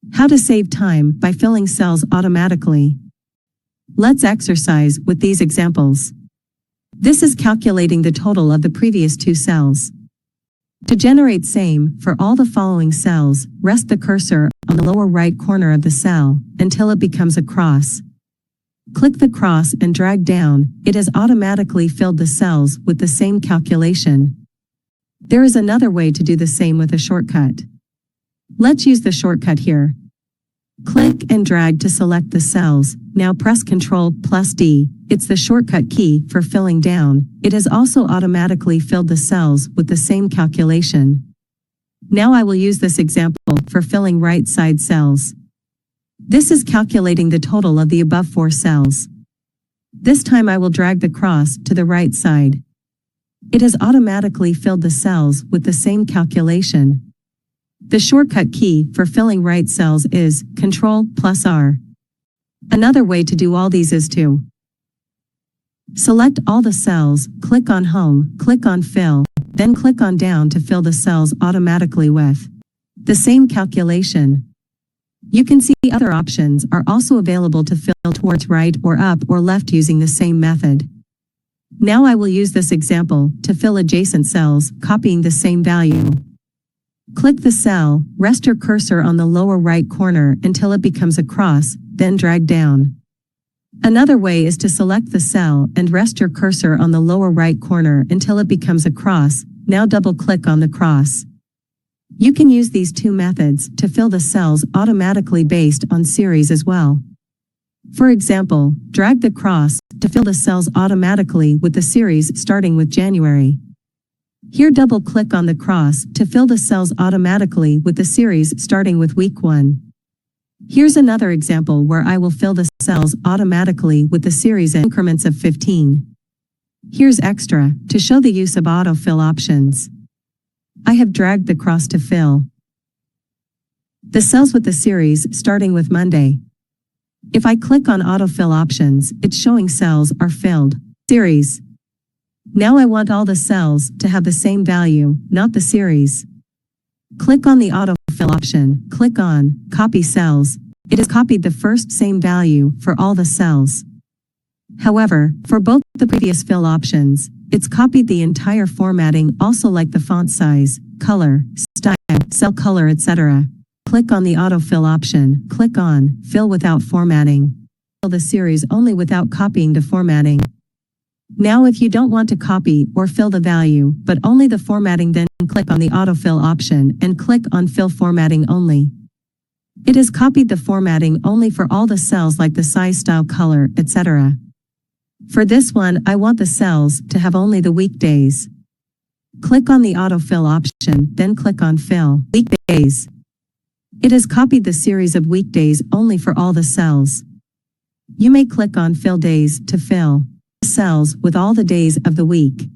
How to save time by filling cells automatically. Let's exercise with these examples. This is calculating the total of the previous two cells. To generate same for all the following cells, rest the cursor on the lower right corner of the cell until it becomes a cross. Click the cross and drag down. It has automatically filled the cells with the same calculation. There is another way to do the same with a shortcut. Let's use the shortcut here. Click and drag to select the cells. Now press Ctrl+D. It's the shortcut key for filling down. It has also automatically filled the cells with the same calculation. Now I will use this example for filling right side cells. This is calculating the total of the above 4 cells. This time I will drag the cross to the right side. It has automatically filled the cells with the same calculation. The shortcut key for filling right cells is Ctrl+R. Another way to do all these is to select all the cells, click on Home, click on Fill, then click on Down to fill the cells automatically with the same calculation. You can see other options are also available to fill towards right or up or left using the same method. Now I will use this example to fill adjacent cells, copying the same value. Click the cell, rest your cursor on the lower right corner until it becomes a cross, then drag down. Another way is to select the cell and rest your cursor on the lower right corner until it becomes a cross. Now double-click on the cross. You can use these two methods to fill the cells automatically based on series as well. For example, drag the cross to fill the cells automatically with the series starting with January. Here double-click on the cross to fill the cells automatically with the series starting with week 1. Here's another example where I will fill the cells automatically with the series in increments of 15. Here's extra to show the use of autofill options. I have dragged the cross to fill the cells with the series starting with Monday. If I click on autofill options, it's showing cells are filled. Series. Now I want all the cells to have the same value, not the series. Click on the autofill option, click on Copy Cells. It has copied the first same value for all the cells. However, for both the previous fill options, it's copied the entire formatting, also like the font size, color, style, cell color, etc. Click on the autofill option, click on Fill without formatting. Fill the series only without copying the formatting. Now if you don't want to copy or fill the value, but only the formatting, then click on the autofill option and click on Fill Formatting Only. It has copied the formatting only for all the cells like the size, style, color, etc. For this one, I want the cells to have only the weekdays. Click on the autofill option, then click on Fill Weekdays. It has copied the series of weekdays only for all the cells. You may click on Fill Days to fill cells with all the days of the week.